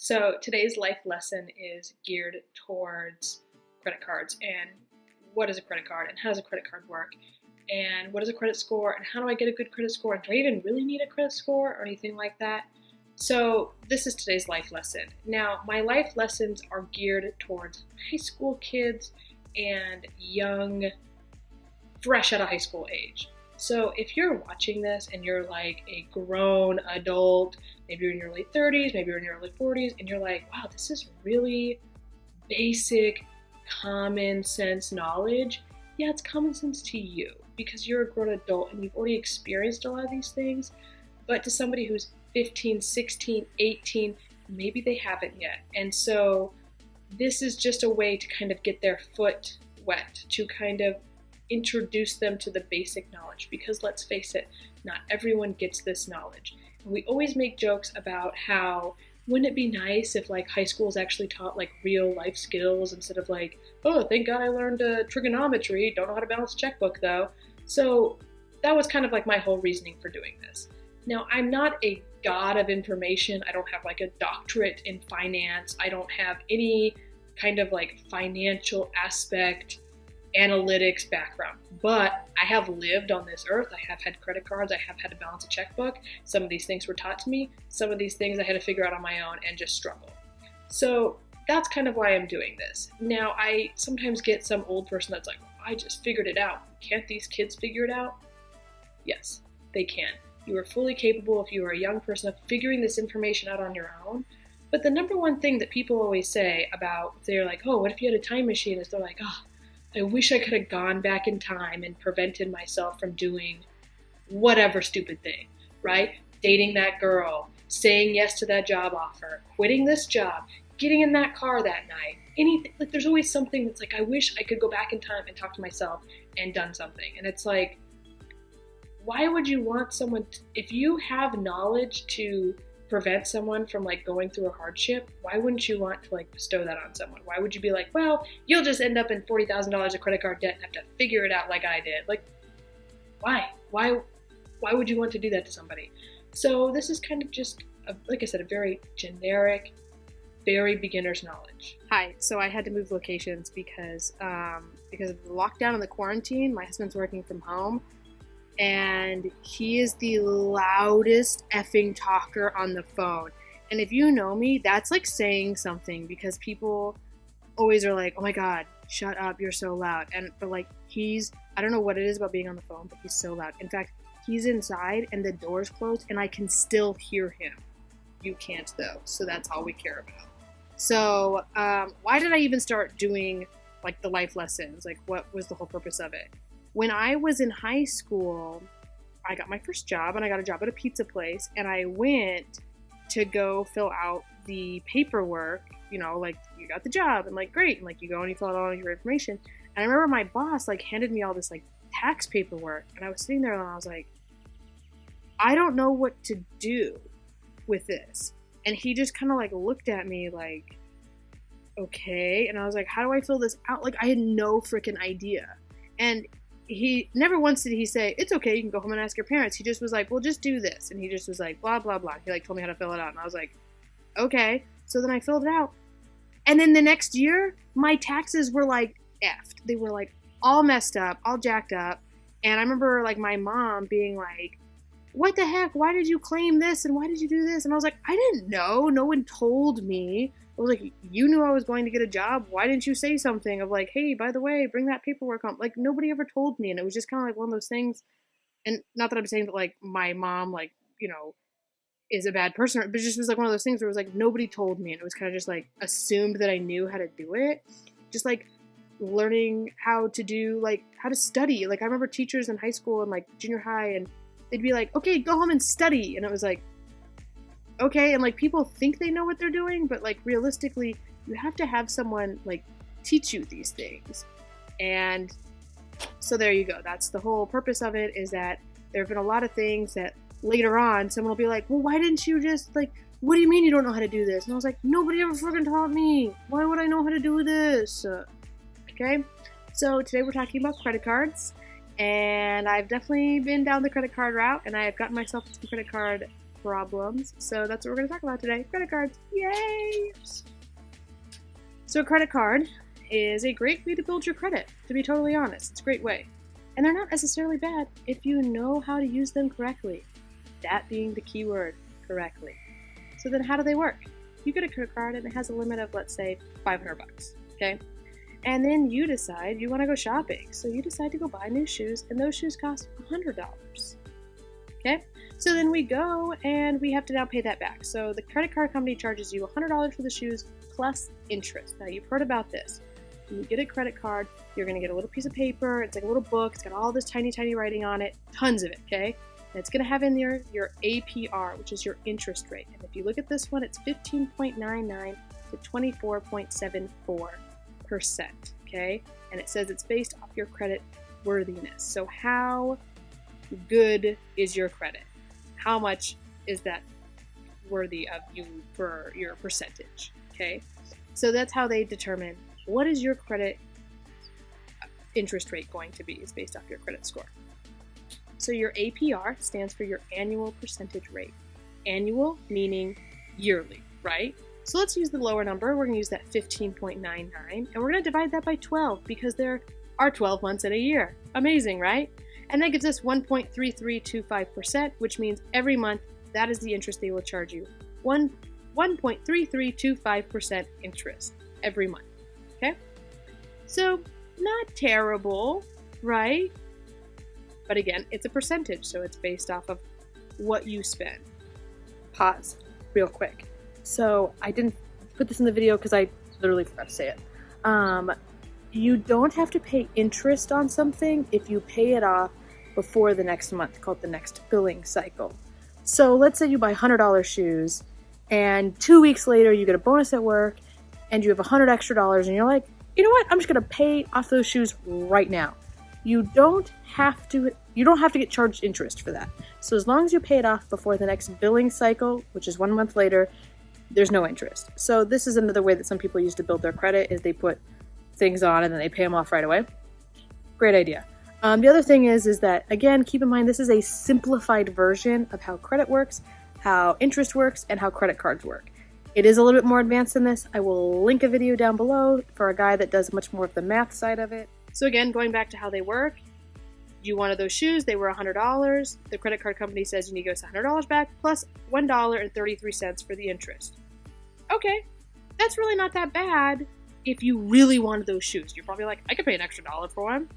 So today's life lesson is geared towards credit cards and what is a credit card and how does a credit card work and what is a credit score and how do I get a good credit score and do I even really need a credit score or anything like that. So this is today's life lesson. Now my life lessons are geared towards high school kids and young, fresh out of high school age. So if you're watching this and you're like a grown adult, maybe you're in your late 30s, maybe you're in your early 40s, and you're like, wow, this is really basic, common sense knowledge. Yeah, it's common sense to you because you're a grown adult and you've already experienced a lot of these things. But to somebody who's 15, 16, 18, maybe they haven't yet. And so this is just a way to kind of get their foot wet, to kind of introduce them to the basic knowledge, because let's face it, not everyone gets this knowledge. And we always make jokes about how wouldn't it be nice if like high schools actually taught like real life skills instead of like, oh, thank God I learned trigonometry, don't know how to balance a checkbook though. So that was kind of like my whole reasoning for doing this. Now, I'm not a god of information. I don't have like a doctorate in finance. I don't have any kind of like financial aspect analytics background, but I have lived on this earth. I have had credit cards. I have had to balance a checkbook. Some of these things were taught to me. Some of these things I had to figure out on my own and just struggle. So that's kind of why I'm doing this. Now, I sometimes get some old person that's like, I just figured it out. Can't these kids figure it out? Yes, they can. You are fully capable, if you are a young person, of figuring this information out on your own. But the number one thing that people always say about, they're like, oh, what if you had a time machine? Is they're like, oh, I wish I could have gone back in time and prevented myself from doing whatever stupid thing, right? Dating that girl, saying yes to that job offer, quitting this job, getting in that car that night, anything. Like there's always something that's like, I wish I could go back in time and talk to myself and done something. And it's like, why would you want someone, if you have knowledge to prevent someone from like going through a hardship, why wouldn't you want to like bestow that on someone? Why would you be like, well, you'll just end up in $40,000 of credit card debt and have to figure it out like I did? Like, why would you want to do that to somebody? So this is kind of just, like I said, a very generic, very beginner's knowledge. Hi, so I had to move locations because of the lockdown and the quarantine. My husband's working from home. And he is the loudest effing talker on the phone. And if you know me, that's like saying something, because people always are like, oh my God, shut up, you're so loud. But like I don't know what it is about being on the phone, but he's so loud. In fact, he's inside and the door's closed and I can still hear him. You can't though, so that's all we care about. So why did I even start doing like the life lessons? Like what was the whole purpose of it? When I was in high school, I got my first job and I got a job at a pizza place, and I went to go fill out the paperwork, you know, like you got the job and like great, and like you go and you fill out all your information. And I remember my boss like handed me all this like tax paperwork, and I was sitting there and I was like, I don't know what to do with this. And he just kind of like looked at me like, okay. And I was like, how do I fill this out? Like I had no freaking idea. And he never once did he say, it's okay, you can go home and ask your parents. He just was like, well, just do this. And he just was like, blah, blah, blah. He like told me how to fill it out. And I was like, okay. So then I filled it out. And then the next year, my taxes were like effed. They were like all messed up, all jacked up. And I remember like my mom being like, what the heck? Why did you claim this? And why did you do this? And I was like, I didn't know. No one told me. I was like, you knew I was going to get a job. Why didn't you say something of like, hey, by the way, bring that paperwork home? Like, nobody ever told me. And it was just kind of like one of those things. And not that I'm saying that like my mom, like, you know, is a bad person, but it just was like one of those things where it was like, nobody told me. And it was kind of just like assumed that I knew how to do it. Just like learning how to do, like how to study. Like I remember teachers in high school and like junior high, and they'd be like, okay, go home and study. And it was like, okay, and like people think they know what they're doing, but like realistically, you have to have someone like teach you these things. And so there you go. That's the whole purpose of it, is that there have been a lot of things that later on someone will be like, well, why didn't you just like, what do you mean you don't know how to do this? And I was like, nobody ever freaking taught me. Why would I know how to do this? Okay, so today we're talking about credit cards, and I've definitely been down the credit card route, and I have gotten myself some credit card problems. So that's what we're going to talk about today. Credit cards. Yay! So a credit card is a great way to build your credit, to be totally honest. It's a great way. And they're not necessarily bad if you know how to use them correctly. That being the key word, correctly. So then how do they work? You get a credit card and it has a limit of, let's say, $500, okay? And then you decide you want to go shopping. So you decide to go buy new shoes, and those shoes cost $100, okay? So then we go and we have to now pay that back. So the credit card company charges you $100 for the shoes plus interest. Now you've heard about this. When you get a credit card, you're going to get a little piece of paper. It's like a little book. It's got all this tiny, tiny writing on it. Tons of it, okay? And it's going to have in there your APR, which is your interest rate. And if you look at this one, it's 15.99 to 24.74%, okay? And it says it's based off your credit worthiness. So how good is your credit? How much is that worthy of you for your percentage, okay? So that's how they determine what is your credit interest rate going to be. Is based off your credit score. So your APR stands for your annual percentage rate. Annual meaning yearly, right? So let's use the lower number. We're going to use that 15.99, and we're going to divide that by 12 because there are 12 months in a year. Amazing, right? And that gives us 1.3325%, which means every month that is the interest they will charge you. 1.3325% interest every month. Okay? So not terrible, right? But again, it's a percentage, so it's based off of what you spend. Pause real quick. So I didn't put this in the video because I literally forgot to say it. You don't have to pay interest on something if you pay it off before the next month, called the next billing cycle. So let's say you buy $100 shoes, and 2 weeks later you get a bonus at work, and you have $100 extra, and you're like, you know what? I'm just gonna pay off those shoes right now. You don't have to get charged interest for that. So as long as you pay it off before the next billing cycle, which is 1 month later, there's no interest. So this is another way that some people use to build their credit, is they put things on and then they pay them off right away. Great idea. The other thing is that, again, keep in mind this is a simplified version of how credit works, how interest works, and how credit cards work. It is a little bit more advanced than this. I will link a video down below for a guy that does much more of the math side of it. So again, going back to how they work, you wanted those shoes, they were $100. The credit card company says you need to give us $100 back plus $1.33 for the interest. Okay, that's really not that bad if you really wanted those shoes. You're probably like, I could pay an extra $1 for one.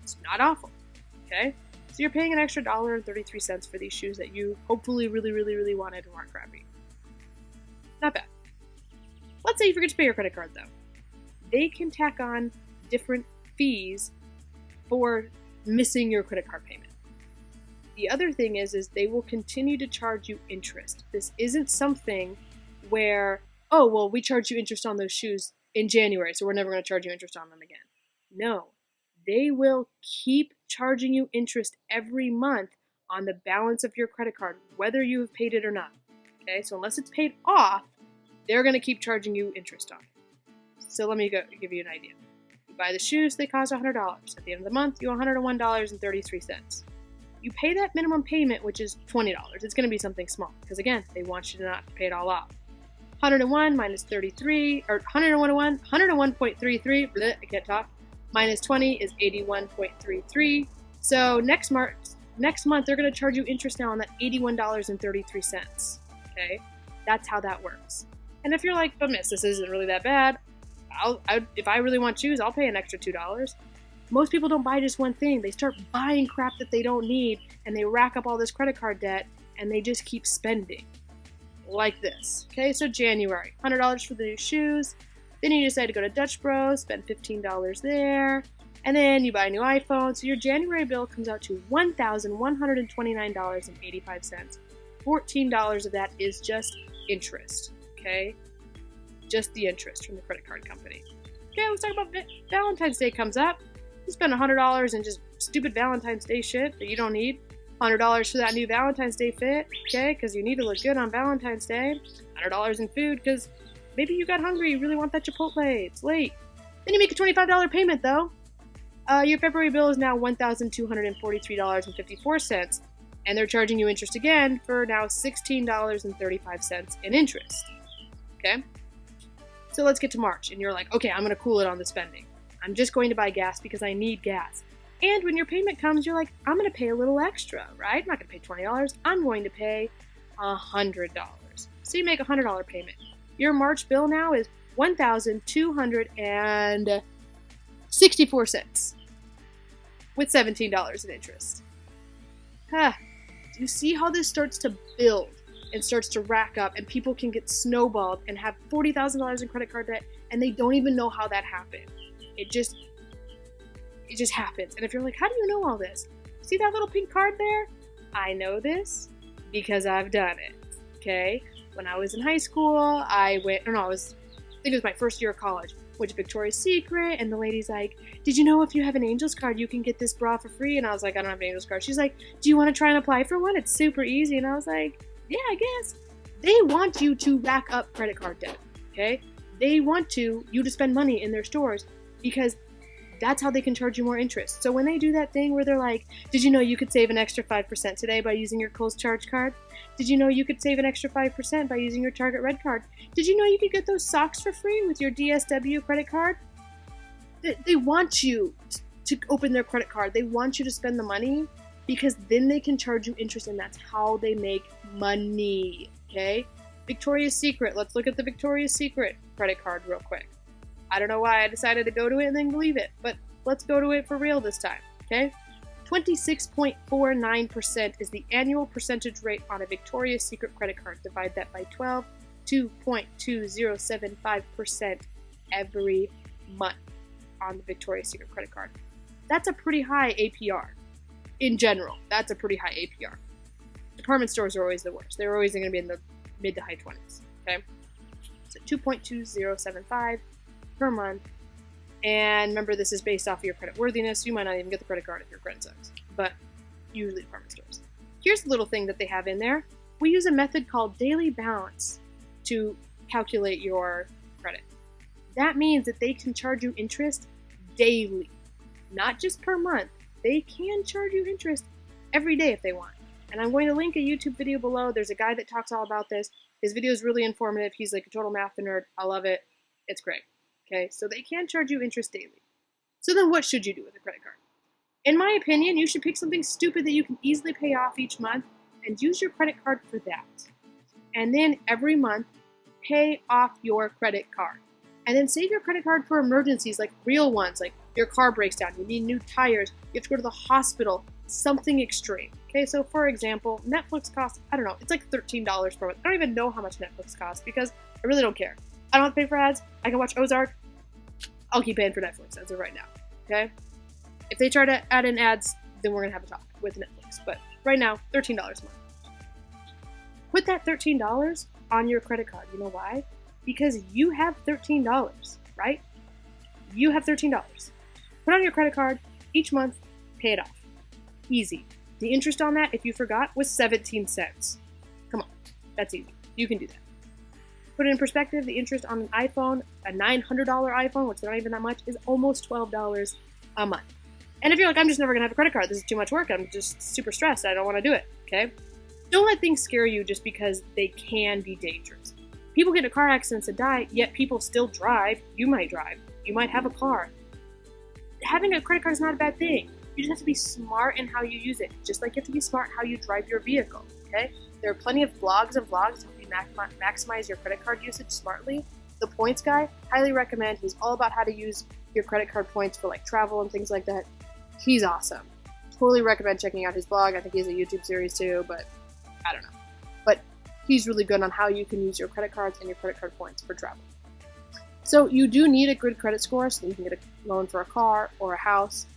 It's not awful, okay? So you're paying an extra $1.33 for these shoes that you hopefully really, really, really wanted and weren't crappy. Not bad. Let's say you forget to pay your credit card though. They can tack on different fees for missing your credit card payment. The other thing is they will continue to charge you interest. This isn't something where, oh, well, we charge you interest on those shoes in January, so we're never going to charge you interest on them again. No, they will keep charging you interest every month on the balance of your credit card, whether you have paid it or not. Okay, so unless it's paid off, they're going to keep charging you interest on it. So let me give you an idea. You buy the shoes, they cost $100. At the end of the month, you owe $101.33. You pay that minimum payment, which is $20. It's going to be something small because, again, they want you to not pay it all off. 101 minus 33, or 101.33, I can't talk, minus 20 is 81.33. So next month, they're going to charge you interest now on that $81.33. Okay? That's how that works. And if you're like, but miss, this isn't really that bad, if I really want shoes, I'll pay an extra $2. Most people don't buy just one thing. They start buying crap that they don't need, and they rack up all this credit card debt, and they just keep spending. Like this. Okay, so January, $100 for the new shoes. Then you decide to go to Dutch Bros, spend $15 there, and then you buy a new iPhone. So your January bill comes out to $1,129.85. $14 of that is just interest. Okay, just the interest from the credit card company. Okay, let's talk about Valentine's Day comes up. You spend $100 in just stupid Valentine's Day shit that you don't need. $100 for that new Valentine's Day fit, okay, because you need to look good on Valentine's Day. $100 in food because maybe you got hungry, you really want that Chipotle, it's late. Then you make a $25 payment though. Your February bill is now $1,243.54. And they're charging you interest again for now $16.35 in interest. Okay? So let's get to March, and you're like, okay, I'm going to cool it on the spending. I'm just going to buy gas because I need gas. And when your payment comes, you're like, I'm going to pay a little extra, right? I'm not going to pay $20. I'm going to pay $100. So you make a $100 payment. Your March bill now is $1,264 with $17 in interest. Do you see how this starts to build and starts to rack up, and people can get snowballed and have $40,000 in credit card debt, and they don't even know how that happened? It just happens. And if you're like, how do you know all this? See that little pink card there? I know this because I've done it. Okay? When I was in high school, I think it was my first year of college. Went to Victoria's Secret, and the lady's like, did you know if you have an Angels card, you can get this bra for free? And I was like, I don't have an Angels card. She's like, do you want to try and apply for one? It's super easy. And I was like, yeah, I guess. They want you to rack up credit card debt, okay? They want you to spend money in their stores because that's how they can charge you more interest. So when they do that thing where they're like, did you know you could save an extra 5% today by using your Kohl's Charge card? Did you know you could save an extra 5% by using your Target Red card? Did you know you could get those socks for free with your DSW credit card? They want you to open their credit card. They want you to spend the money because then they can charge you interest, and that's how they make money, okay? Victoria's Secret. Let's look at the Victoria's Secret credit card real quick. I don't know why I decided to go to it and then leave it, but let's go to it for real this time, okay? 26.49% is the annual percentage rate on a Victoria's Secret credit card. Divide that by 12, 2.2075% every month on the Victoria's Secret credit card. That's a pretty high APR. In general, that's a pretty high APR. Department stores are always the worst. They're always going to be in the mid to high 20s, okay? So 2.2075 per month. And remember, this is based off of your credit worthiness. You might not even get the credit card if your credit sucks, but usually department stores. Here's the little thing that they have in there. We use a method called daily balance to calculate your credit. That means that they can charge you interest daily, not just per month. They can charge you interest every day if they want. And I'm going to link a YouTube video below. There's a guy that talks all about this. His video is really informative. He's like a total math nerd. I love it. It's great. Okay, so they can charge you interest daily. So then what should you do with a credit card? In my opinion, you should pick something stupid that you can easily pay off each month and use your credit card for that. And then every month, pay off your credit card. And then save your credit card for emergencies, like real ones, like your car breaks down, you need new tires, you have to go to the hospital, something extreme. Okay, so for example, Netflix costs, I don't know, it's like $13 per month. I don't even know how much Netflix costs because I really don't care. I don't have to pay for ads. I can watch Ozark. I'll keep paying for Netflix as of right now, okay? If they try to add in ads, then we're going to have a talk with Netflix. But right now, $13 a month. Put that $13 on your credit card. You know why? Because you have $13, right? You have $13. Put on your credit card each month, pay it off. Easy. The interest on that, if you forgot, was 17 cents. Come on, that's easy. You can do that. Put it in perspective, the interest on an iPhone, a $900 iPhone, which is not even that much, is almost $12 a month. And if you're like, I'm just never going to have a credit card, this is too much work, I'm just super stressed, I don't want to do it, okay? Don't let things scare you just because they can be dangerous. People get in car accidents and die, yet people still drive. You might have a car. Having a credit card is not a bad thing. You just have to be smart in how you use it, just like you have to be smart how you drive your vehicle, okay? There are plenty of blogs and vlogs to help you maximize your credit card usage smartly. The Points Guy, highly recommend. He's all about how to use your credit card points for like travel and things like that. He's awesome. Totally recommend checking out his blog. I think he has a YouTube series too, but I don't know. But he's really good on how you can use your credit cards and your credit card points for travel. So you do need a good credit score so you can get a loan for a car or a house.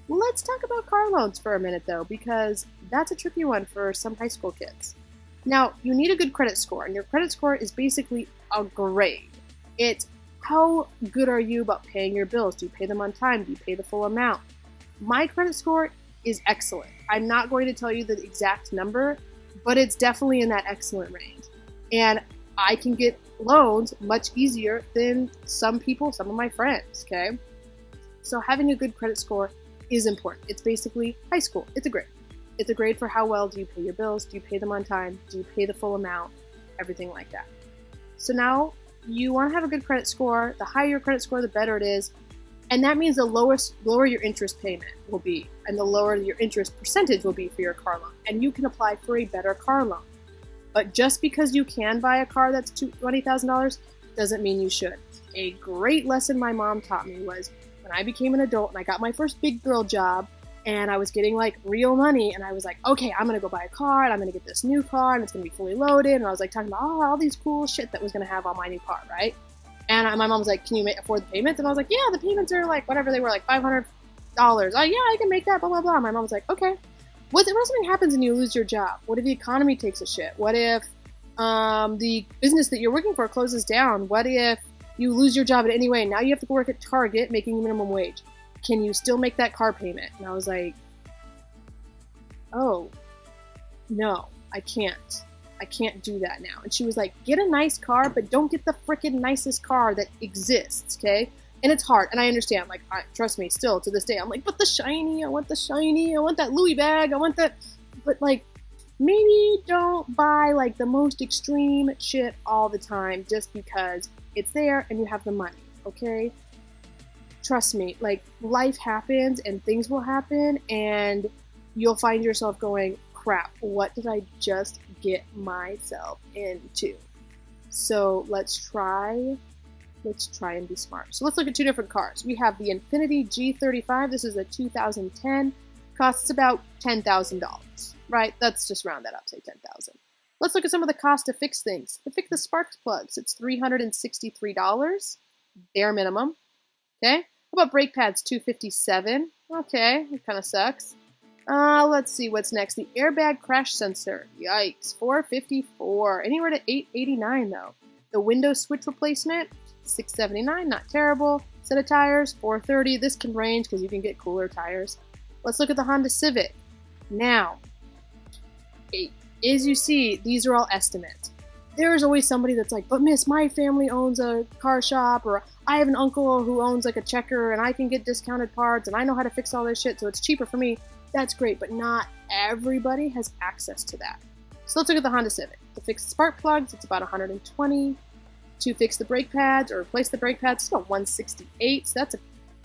Let's talk about car loans for a minute though, because that's a tricky one for some high school kids. Now, you need a good credit score, and your credit score is basically a grade. It's how good are you about paying your bills? Do you pay them on time? Do you pay the full amount? My credit score is excellent. I'm not going to tell you the exact number, but it's definitely in that excellent range. And I can get loans much easier than some people, some of my friends, okay? So having a good credit score is important. It's basically high school. It's a grade. It's a grade for how well do you pay your bills, do you pay them on time, do you pay the full amount, everything like that. So now you want to have a good credit score. The higher your credit score, the better it is. And that means the lower your interest payment will be, and the lower your interest percentage will be for your car loan. And you can apply for a better car loan. But just because you can buy a car that's $20,000 doesn't mean you should. A great lesson my mom taught me was when I became an adult and I got my first big girl job and I was getting like real money and I was like, okay, I'm going to go buy a car and I'm going to get this new car and it's going to be fully loaded. And I was like talking about all these cool shit that was going to have on my new car, right? And my mom was like, can you afford the payments? And I was like, yeah, the payments are like whatever they were, like $500. Oh, yeah, I can make that, blah, blah, blah. My mom was like, okay. What if something happens and you lose your job? What if the economy takes a shit? What if the business that you're working for closes down? What if you lose your job in any way? Now you have to go work at Target making minimum wage. Can you still make that car payment? And I was like, oh, no, I can't. I can't do that now. And she was like, get a nice car, but don't get the freaking nicest car that exists, okay? And it's hard, and I understand. Like, trust me, still to this day, I'm like, but the shiny, I want the shiny, I want that Louis bag, I want that. But like, maybe don't buy like the most extreme shit all the time just because it's there and you have the money, okay? Trust me, like, life happens and things will happen, and you'll find yourself going, crap, what did I just get myself into? So let's try and be smart. So let's look at two different cars. We have the Infiniti G35. This is a 2010. Costs about $10,000, right? Let's just round that up, say $10,000. Let's look at some of the cost to fix things. To fix the spark plugs, it's $363, bare minimum. Okay. How about brake pads? $257. Okay, it kind of sucks. Let's see what's next. The airbag crash sensor. Yikes, $454. Anywhere to $889 though. The window switch replacement, $679. Not terrible. Set of tires, $430. This can range because you can get cooler tires. Let's look at the Honda Civic. Now, as you see, these are all estimates. There's always somebody that's like, but miss, my family owns a car shop, or I have an uncle who owns like a checker and I can get discounted parts and I know how to fix all this shit, so it's cheaper for me. That's great, but not everybody has access to that. So let's look at the Honda Civic. To fix the spark plugs, it's about $120. To fix the brake pads or replace the brake pads, it's about $168. So that's a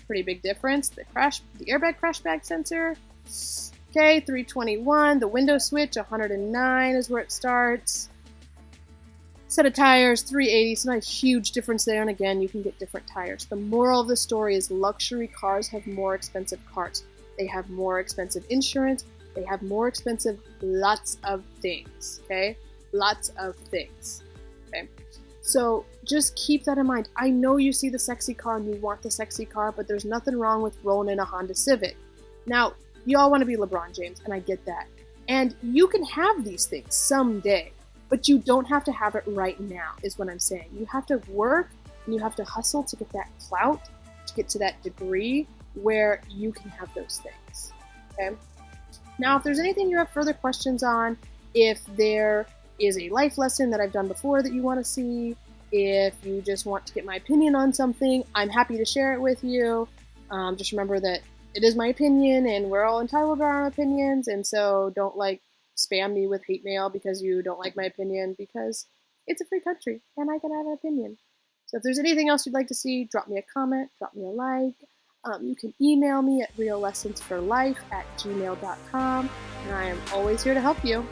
pretty big difference. The airbag crash bag sensor, okay, $321. The window switch, $109 is where it starts. Set of tires, $380. So not a huge difference there. And again, you can get different tires. The moral of the story is luxury cars have more expensive parts. They have more expensive insurance. They have more expensive lots of things, okay? Lots of things, okay? So just keep that in mind. I know you see the sexy car and you want the sexy car, but there's nothing wrong with rolling in a Honda Civic. Now, you all want to be LeBron James, and I get that. And you can have these things someday, but you don't have to have it right now, is what I'm saying. You have to work and you have to hustle to get that clout, to get to that degree where you can have those things, okay? Now, if there's anything you have further questions on, if there is a life lesson that I've done before that you want to see, if you just want to get my opinion on something, I'm happy to share it with you. Just remember that it is my opinion and we're all entitled to our own opinions, and so don't like spam me with hate mail because you don't like my opinion, because it's a free country and I can have an opinion. So if there's anything else you'd like to see, drop me a comment, drop me a like. You can email me at reallessonsforlife@gmail.com, and I am always here to help you.